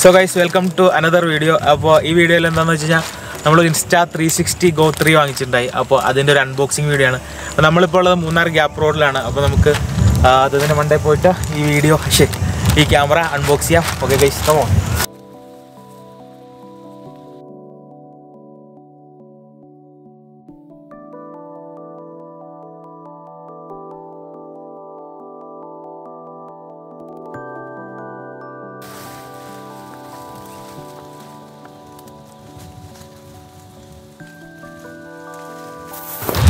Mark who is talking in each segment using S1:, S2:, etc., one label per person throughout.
S1: So guys, welcome to another video. അപ്പോൾ ഈ വീഡിയോയിൽ എന്താണെന്ന് വെച്ച് കഴിഞ്ഞാൽ നമ്മൾ Insta360 Go 3 വാങ്ങിച്ചിട്ടുണ്ടായി. അപ്പോൾ അതിൻ്റെ ഒരു അൺബോക്സിങ് വീഡിയോ ആണ്. അപ്പോൾ നമ്മളിപ്പോൾ ഉള്ളത് മൂന്നാർ ഗ്യാപ്പ് റോഡിലാണ്. അപ്പോൾ നമുക്ക് അതിന് മണ്ടേ പോയിട്ട് ഈ വീഡിയോ ഈ ക്യാമറ അൺബോക്സ് ചെയ്യാം. Okay guys, come on.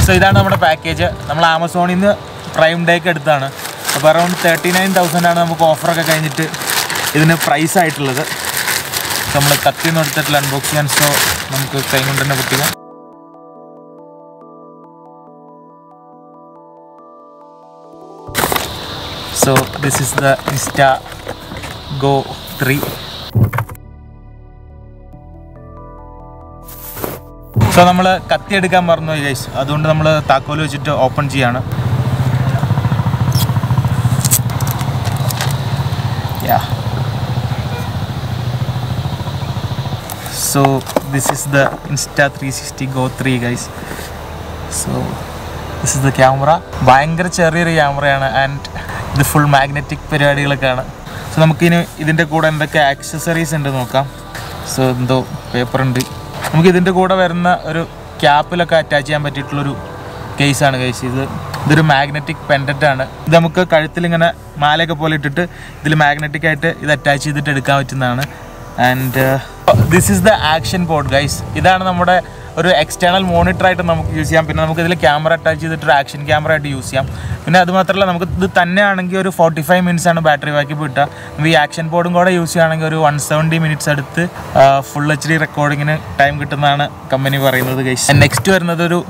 S1: So ഇതാണ് നമ്മുടെ പാക്കേജ്. നമ്മൾ ആമസോണിൽ നിന്ന് പ്രൈം ഡേക്ക് എടുത്താണ്. അപ്പോൾ അറൗണ്ട് 39,000 ആണ് നമുക്ക് ഓഫറൊക്കെ കഴിഞ്ഞിട്ട് ഇതിന് പ്രൈസ് ആയിട്ടുള്ളത്. നമ്മൾ കത്തിന്ന് എടുത്തിട്ടുള്ള അൺബോക്സ് ചെയ്യാൻ. സോ നമുക്ക് കൈ കൊണ്ട് തന്നെ പൊട്ടിക്കാം. So this is the Insta Go 3. So നമ്മൾ കത്തി എടുക്കാൻ പറഞ്ഞു ഗൈസ്, അതുകൊണ്ട് നമ്മൾ താക്കോല് വെച്ചിട്ട് ഓപ്പൺ ചെയ്യാണ്. So this is the Insta360 Go 3 guys. So this is the camera. ഭയങ്കര ചെറിയൊരു ക്യാമറയാണ് ആൻഡ് ഇത് ഫുൾ മാഗ്നറ്റിക് പരിപാടികളൊക്കെയാണ്. സോ നമുക്കിനി ഇതിൻ്റെ കൂടെ എന്തൊക്കെ ആക്സസറീസ് ഉണ്ട് നോക്കാം. സോ എന്തോ പേപ്പർ ഉണ്ട്. നമുക്ക് ഇതിൻ്റെ കൂടെ വരുന്ന ഒരു ക്യാപ്പിലൊക്കെ അറ്റാച്ച് ചെയ്യാൻ പറ്റിയിട്ടുള്ളൊരു കേസാണ് ഗൈസ്. ഇതൊരു മാഗ്നറ്റിക് പെൻഡൻ്റാണ്. ഇത് നമുക്ക് കഴുത്തിലിങ്ങനെ മാലയൊക്കെ പോലെ ഇട്ടിട്ട് ഇതിൽ മാഗ്നറ്റിക് ആയിട്ട് ഇത് അറ്റാച്ച് ചെയ്തിട്ട് എടുക്കാൻ പറ്റുന്നതാണ്. And this is the action port guys. ഇതാണ് നമ്മുടെ ഒരു എക്സ്റ്റേണൽ മോണിറ്ററായിട്ട് നമുക്ക് യൂസ് ചെയ്യാം. പിന്നെ നമുക്ക് ഇതിൽ ക്യാമറ അറ്റാച്ച് ചെയ്തിട്ടൊരു ആക്ഷൻ ക്യാമറ ആയിട്ട് യൂസ് ചെയ്യാം. പിന്നെ അതുമാത്രമല്ല, നമുക്ക് ഇത് തന്നെയാണെങ്കിൽ ഒരു 45 മിനിറ്റ്സ് ആണ് ബാറ്ററി ബാക്കപ്പ് കിട്ടുക. നമുക്ക് ഈ ആക്ഷൻ ബോർഡും കൂടെ യൂസ് ചെയ്യുകയാണെങ്കിൽ ഒരു 170 മിനിറ്റ്സ് അടുത്ത് ഫുൾ HD റെക്കോർഡിങ്ങിന് ടൈം കിട്ടുന്നതാണ് കമ്പനി പറയുന്നത് ഗൈസ്. നെക്സ്റ്റ് വരുന്നത് ഒരു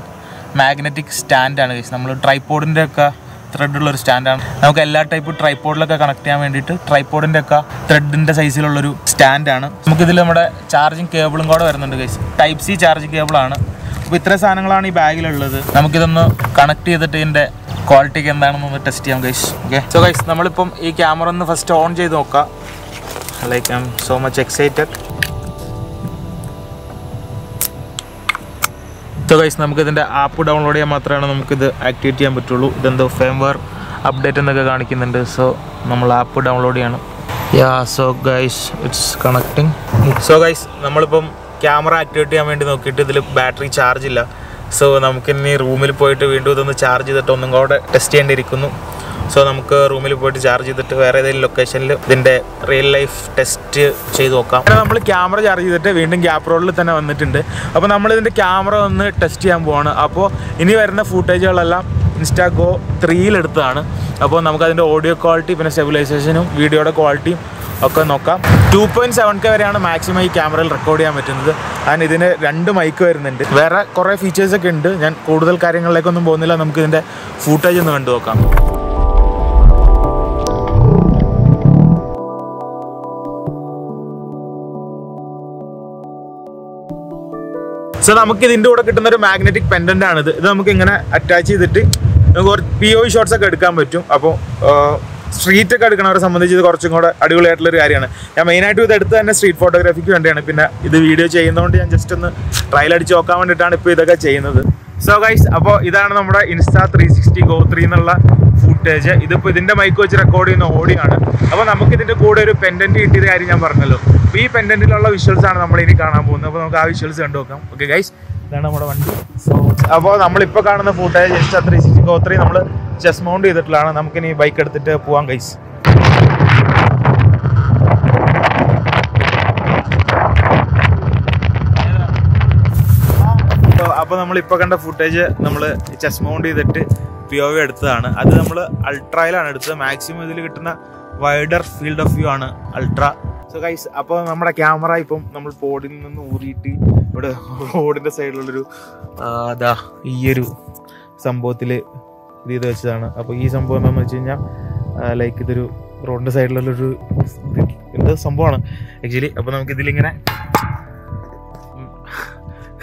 S1: മാഗ്നറ്റിക് സ്റ്റാൻഡാണ് ഗൈസ്. നമ്മൾ ട്രൈപോഡിൻ്റെ ഒക്കെ ത്രെഡുള്ളൊരു സ്റ്റാൻഡാണ്. നമുക്ക് എല്ലാ ടൈപ്പ് ട്രൈപോഡിലൊക്കെ കണക്ട് ചെയ്യാൻ വേണ്ടിയിട്ട് ട്രൈപോഡിൻ്റെ ഒക്കെ ത്രെഡിൻ്റെ സൈസിലുള്ളൊരു സ്റ്റാൻഡാണ്. നമുക്കിതിൽ നമ്മുടെ ചാർജിങ് കേബിളും കൂടെ വരുന്നുണ്ട് ഗൈസ്. Type C ചാർജിങ് കേബിളാണ്. അപ്പോൾ ഇത്രയും സാധനങ്ങളാണ് ഈ ബാഗിലുള്ളത്. നമുക്കിതൊന്ന് കണക്ട് ചെയ്തിട്ട് ഇതിൻ്റെ ക്വാളിറ്റിക്ക് എന്താണെന്നൊന്ന് ടെസ്റ്റ് ചെയ്യാം ഗൈസ്. ഓക്കെ, സോ ഗൈസ് നമ്മളിപ്പം ഈ ക്യാമറ ഒന്ന് ഫസ്റ്റ് ഓൺ ചെയ്ത് നോക്കാം. Like I am so much excited. So guys നമുക്കിതിൻ്റെ ആപ്പ് ഡൗൺലോഡ് ചെയ്യാൻ മാത്രമാണ് നമുക്കിത് ആക്ടിവേറ്റ് ചെയ്യാൻ പറ്റുള്ളൂ. ഇതെന്തോ ഫേംവെയർ അപ്ഡേറ്റ് എന്നൊക്കെ കാണിക്കുന്നുണ്ട്. സോ നമ്മൾ ആപ്പ് ഡൗൺലോഡ് ചെയ്യണം. So guys it's connecting. So guys നമ്മളിപ്പം ക്യാമറ ആക്ടിവേറ്റ് ചെയ്യാൻ വേണ്ടി നോക്കിയിട്ട് ഇതിൽ ബാറ്ററി ചാർജ് ഇല്ല. സോ നമുക്കിനി റൂമിൽ പോയിട്ട് വീണ്ടും ഇതൊന്ന് ചാർജ് ചെയ്തിട്ട് ഒന്നും കൂടെ ടെസ്റ്റ് ചെയ്യേണ്ടിയിരിക്കുന്നു. സോ നമുക്ക് റൂമിൽ പോയിട്ട് ചാർജ് ചെയ്തിട്ട് വേറെ ഏതെങ്കിലും ലൊക്കേഷനിൽ ഇതിൻ്റെ റിയൽ ലൈഫ് ടെസ്റ്റ് ചെയ്ത് നോക്കാം. നമ്മൾ ക്യാമറ ചാർജ് ചെയ്തിട്ട് വീണ്ടും ഗ്യാപ്പ് റോഡിൽ തന്നെ വന്നിട്ടുണ്ട്. അപ്പോൾ നമ്മളിതിൻ്റെ ക്യാമറ ഒന്ന് ടെസ്റ്റ് ചെയ്യാൻ പോവാണ്. അപ്പോൾ ഇനി വരുന്ന ഫൂട്ടേജുകളെല്ലാം Insta Go 3 എടുത്തതാണ്. അപ്പോൾ നമുക്കതിൻ്റെ ഓഡിയോ ക്വാളിറ്റി പിന്നെ സ്റ്റെബിലൈസേഷനും വീഡിയോയുടെ ക്വാളിറ്റിയും ഒക്കെ നോക്കാം. 2.7K വരെയാണ് മാക്സിമം ഈ ക്യാമറയിൽ റെക്കോർഡ് ചെയ്യാൻ പറ്റുന്നത്. ആൻഡ് ഇതിന് 2 മൈക്ക് വരുന്നുണ്ട്. വേറെ കുറേ ഫീച്ചേഴ്സൊക്കെ ഉണ്ട്. ഞാൻ കൂടുതൽ കാര്യങ്ങളിലേക്കൊന്നും പോകുന്നില്ല. നമുക്കിതിൻ്റെ ഫൂട്ടേജ് ഒന്ന് കണ്ടു നോക്കാം. സോ നമുക്ക് ഇതിൻ്റെ കൂടെ കിട്ടുന്ന ഒരു മാഗ്നറ്റിക് പെൻഡൻ്റ് ആണിത്. ഇത് നമുക്ക് ഇങ്ങനെ അറ്റാച്ച് ചെയ്തിട്ട് നമുക്ക് കുറച്ച് POV ഷോട്ട്സ് ഒക്കെ എടുക്കാൻ പറ്റും. അപ്പോൾ സ്ട്രീറ്റൊക്കെ എടുക്കണവരെ സംബന്ധിച്ച് ഇത് കുറച്ചും കൂടെ അടിപൊളിയായിട്ടുള്ളൊരു കാര്യമാണ്. ഞാൻ മെയിനായിട്ടും ഇത് എടുത്ത് തന്നെ സ്ട്രീറ്റ് ഫോട്ടോഗ്രാഫിക്ക് വേണ്ടിയാണ്. പിന്നെ ഇത് വീഡിയോ ചെയ്യുന്നതുകൊണ്ട് ഞാൻ ജസ്റ്റ് ഒന്ന് ട്രയൽ അടിച്ച് നോക്കാൻ വേണ്ടിയിട്ടാണ് ഇപ്പോൾ ഇതൊക്കെ ചെയ്യുന്നത്. സോ ഗൈസ് അപ്പോൾ ഇതാണ് നമ്മുടെ Insta360 Go 3 എന്നുള്ള ഫുട്ടേജ്. ഇതിപ്പോൾ ഇതിൻ്റെ മൈക്ക് വെച്ച് റെക്കോർഡ് ചെയ്യുന്ന ഓഡിയോ ആണ്. അപ്പോൾ നമുക്ക് ഇതിൻ്റെ കൂടെ ഒരു പെൻഡൻറ്റ് കിട്ടിയത് കാര്യം ഞാൻ പറഞ്ഞല്ലോ. അപ്പോൾ ഈ പെൻഡൻറ്റിലുള്ള വിഷ്വൽസ് ആണ് നമ്മൾ ഇനി കാണാൻ പോകുന്നത്. അപ്പോൾ നമുക്ക് ആ വിഷ്വൽസ് കണ്ടു നോക്കാം. ഓക്കെ ഗൈസ്, ഇതാണ് നമ്മുടെ വണ്ടി. സോ അപ്പോൾ നമ്മളിപ്പോൾ കാണുന്ന ഫുട്ടേജ് Insta360 Go 3 നമ്മൾ ചെസ്റ്റ് മൗണ്ട് ചെയ്തിട്ടുള്ളതാണ്. നമുക്കിനി ബൈക്ക് എടുത്തിട്ട് പോവാം ഗൈസ്. അപ്പോൾ നമ്മളിപ്പോൾ കണ്ട ഫുട്ടേജ് നമ്മൾ ചെസ്റ്റ് മൗണ്ട് ചെയ്തിട്ട് POV എടുത്തതാണ്. അത് നമ്മൾ അൾട്രയിലാണ് എടുത്തത്. മാക്സിമം ഇതിൽ കിട്ടുന്ന വൈഡർ ഫീൽഡ് ഓഫ് വ്യൂ ആണ് അൾട്ര. സോ ഗൈസ് അപ്പോൾ നമ്മുടെ ക്യാമറ ഇപ്പം നമ്മൾ പോഡിൽ നിന്ന് ഊറിയിട്ട് ഇവിടെ റോഡിൻ്റെ സൈഡിലുള്ളൊരു ഈയൊരു സംഭവത്തിൽ ഇത് ചെയ്ത് വെച്ചതാണ്. അപ്പോൾ ഈ സംഭവം എന്താണെന്ന് വെച്ച് കഴിഞ്ഞാൽ ലൈക്ക് ഇതൊരു റോഡിൻ്റെ സൈഡിലുള്ളൊരു എന്ത് സംഭവമാണ് ആക്ച്വലി. അപ്പോൾ നമുക്കിതിലിങ്ങനെ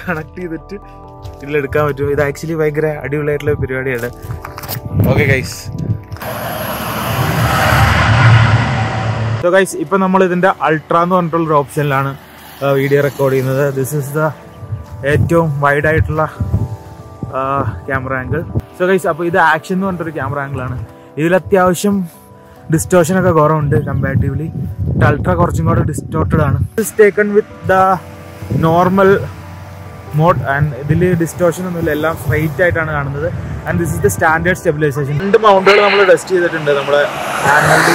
S1: കണക്ട് ചെയ്തിട്ട് ഇതിലെടുക്കാൻ പറ്റും. ഇത് ആക്ച്വലി ഭയങ്കര അടിപൊളിയായിട്ടുള്ള പരിപാടിയാണ്. ഓക്കെ ഗൈസ്, സോ ഗൈസ് ഇപ്പം നമ്മൾ ഇതിൻ്റെ അൾട്രാ എന്ന് പറഞ്ഞിട്ടുള്ളൊരു ഓപ്ഷനിലാണ് വീഡിയോ റെക്കോർഡ് ചെയ്യുന്നത്. ദിസ് ഈസ് ദ ഏറ്റവും വൈഡായിട്ടുള്ള ക്യാമറ ആംഗിൾ. സോ ഗൈസ് അപ്പോൾ ഇത് ആക്ഷൻ എന്ന് പറഞ്ഞിട്ടൊരു ക്യാമറ ആംഗിളാണ്. ഇതിൽ അത്യാവശ്യം ഡിസ്റ്റോർഷനൊക്കെ കുറവുണ്ട് കമ്പാരിറ്റീവ്ലി. അൾട്രാ കുറച്ചും കൂടെ ഡിസ്റ്റോർട്ടഡ് ആണ്. It's taken with the normal mode and ഇതിൽ ഡിസ്റ്റോർഷൻ ഒന്നുമില്ല, എല്ലാം സ്ട്രൈറ്റ് ആയിട്ടാണ് കാണുന്നത്. And this is the standard stabilization. 2 മൗണ്ടുകൾ നമ്മൾ ടെസ്റ്റ് ചെയ്തിട്ടുണ്ട്. നമ്മുടെ ആൻഡ്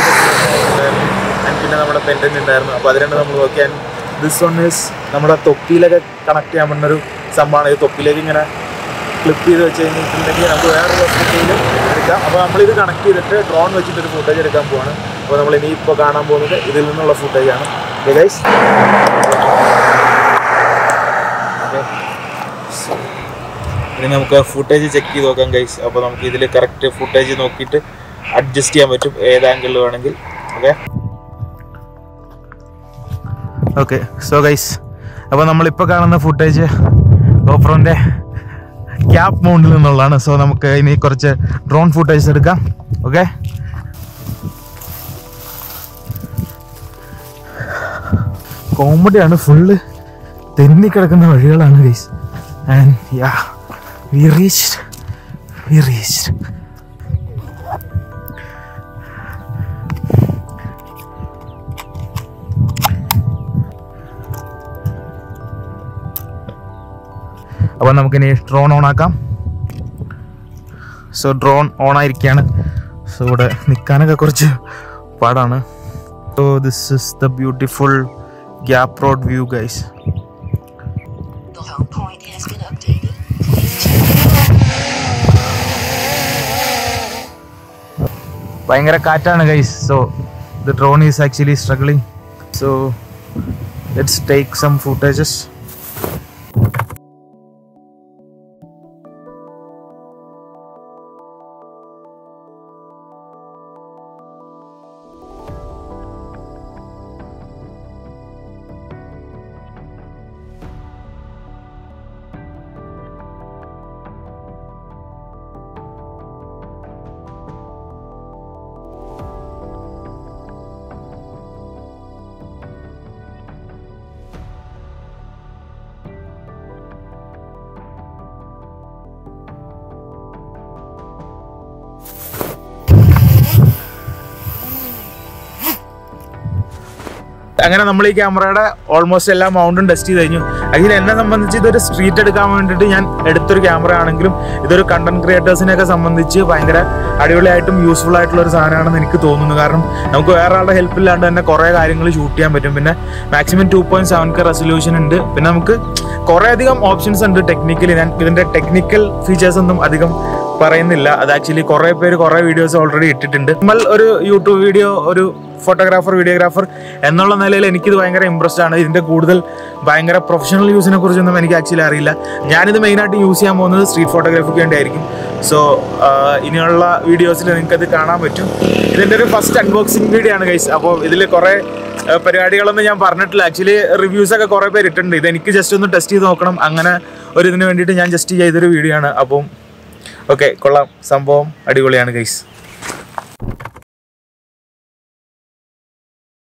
S1: പിന്നെ നമ്മുടെ പെൻഡന്റ് ഉണ്ടായിരുന്നു. അപ്പോൾ അത് രണ്ട് നമ്മൾ നോക്കിയാൽ ദിസ് വൺ ഈസ് നമ്മുടെ തൊപ്പിയിലൊക്കെ കണക്ട് ചെയ്യാൻ പറ്റുന്നൊരു സംഭവമാണ്. ഇത് തൊപ്പിയിലേക്ക് ഇങ്ങനെ ക്ലിപ്പ് ചെയ്ത് വെച്ച് കഴിഞ്ഞിട്ടുണ്ടെങ്കിൽ നമുക്ക് വേറൊരു ഹോസ്പിറ്റലിൽ എടുക്കാം. അപ്പോൾ നമ്മളിത് കണക്ട് ചെയ്തിട്ട് ഡ്രോൺ വെച്ചിട്ടൊരു ഫുട്ടേജ് എടുക്കാൻ പോവാണ്. അപ്പോൾ നമ്മൾ ഇനിയിപ്പോൾ കാണാൻ പോകുന്നത് ഇതിൽ നിന്നുള്ള ഫുട്ടേജാണ്. ഓക്കെ ഗൈസ്, ഇനി നമുക്ക് ഫുട്ടേജ് ചെക്ക് ചെയ്ത് നോക്കാം ഗൈസ്. അപ്പോൾ നമുക്ക് ഇതിൽ കറക്റ്റ് ഫുട്ടേജ് നോക്കിയിട്ട് അഡ്ജസ്റ്റ് ചെയ്യാൻ പറ്റും ഏത് ആംഗിളിൽ വേണമെങ്കിൽ. ഓക്കെ സോ ഗൈസ്, അപ്പോൾ നമ്മളിപ്പോൾ കാണുന്ന ഫുട്ടേജ് ഗോപ്രോൻ്റെ ക്യാപ് മൗണ്ടിൽ നിന്നുള്ളതാണ്. സോ നമുക്ക് ഇനി കുറച്ച് ഡ്രോൺ ഫുട്ടേജ് എടുക്കാം. ഓക്കെ, കോമഡിയാണ്, ഫുള്ള് തെന്നിക്കിടക്കുന്ന വഴികളാണ് guys. And ya we reached. അപ്പോൾ നമുക്കിനി ഡ്രോൺ ഓൺ ആക്കാം. സോ ഡ്രോൺ ഓൺ ആയിരിക്കുകയാണ്. സോ ഇവിടെ നിൽക്കാനൊക്കെ കുറച്ച് പാടാണ്. So this is the beautiful gap road view guys. ഭയങ്കര കാറ്റാണ് guys. So the drone is actually struggling. So let's take some footages. അങ്ങനെ നമ്മൾ ഈ ക്യാമറയുടെ ഓൾമോസ്റ്റ് എല്ലാ മൗണ്ടും ടെസ്റ്റ് ചെയ്ത് കഴിഞ്ഞു. അതിൽ എന്നെ സംബന്ധിച്ച് ഇതൊരു സ്ട്രീറ്റ് എടുക്കാൻ വേണ്ടിയിട്ട് ഞാൻ എടുത്തൊരു ക്യാമറ ആണെങ്കിലും ഇതൊരു കണ്ടന്റ് ക്രിയേറ്റേഴ്സിനെയൊക്കെ സംബന്ധിച്ച് ഭയങ്കര അടിപൊളിയായിട്ടും യൂസ്ഫുൾ ആയിട്ടുള്ള ഒരു സാധനമാണെന്ന് എനിക്ക് തോന്നുന്നു. കാരണം നമുക്ക് വേറെ ആളുടെ ഹെൽപ്പ് ഇല്ലാണ്ട് തന്നെ കുറേ കാര്യങ്ങൾ ഷൂട്ട് ചെയ്യാൻ പറ്റും. പിന്നെ മാക്സിമം 2.7K റെസൊല്യൂഷൻ ഉണ്ട്. പിന്നെ നമുക്ക് കുറേ അധികം ഓപ്ഷൻസ് ഉണ്ട് ടെക്നിക്കലി. ഞാൻ ഇതിൻ്റെ ടെക്നിക്കൽ ഫീച്ചേഴ്സ് ഒന്നും അധികം പറയുന്നില്ല. അത് ആക്ച്വലി കുറേ പേര് കുറേ വീഡിയോസ് ഓൾറെഡി ഇട്ടിട്ടുണ്ട്. നമ്മൾ ഒരു യൂട്യൂബ് വീഡിയോ, ഒരു ഫോട്ടോഗ്രാഫർ, വീഡിയോഗ്രാഫർ എന്നുള്ള നിലയിൽ എനിക്കിത് ഭയങ്കര ഇമ്പ്രസ്ഡ് ആണ്. ഇതിൻ്റെ കൂടുതൽ ഭയങ്കര പ്രൊഫഷണൽ യൂസിനെ കുറിച്ചൊന്നും എനിക്ക് ആക്ച്വലി അറിയില്ല. ഞാനിത് മെയിനായിട്ട് യൂസ് ചെയ്യാൻ പോകുന്നത് സ്ട്രീറ്റ് ഫോട്ടോഗ്രാഫിക്ക് വേണ്ടിയായിരിക്കും. സോ ഇനിയുള്ള വീഡിയോസിൽ നിങ്ങൾക്കത് കാണാൻ പറ്റും. ഇതിൻ്റെ ഒരു ഫസ്റ്റ് അൺബോക്സിങ് വീഡിയോ ആണ് ഗൈസ്. അപ്പോൾ ഇതിൽ കുറേ പരിപാടികളൊന്നും ഞാൻ പറഞ്ഞിട്ടില്ല. ആക്ച്വലി റിവ്യൂസൊക്കെ കുറേ പേര് ഇട്ടിട്ടുണ്ട്. ഇതെനിക്ക് ജസ്റ്റ് ഒന്ന് ടെസ്റ്റ് ചെയ്ത് നോക്കണം, അങ്ങനെ ഒരു ഇതിന് വേണ്ടിയിട്ട് ഞാൻ ജസ്റ്റ് ചെയ്തൊരു വീഡിയോ ആണ്. അപ്പം ഓക്കെ, കൊള്ളാം, സംഭവം അടിപൊളിയാണ് ഗൈസ്.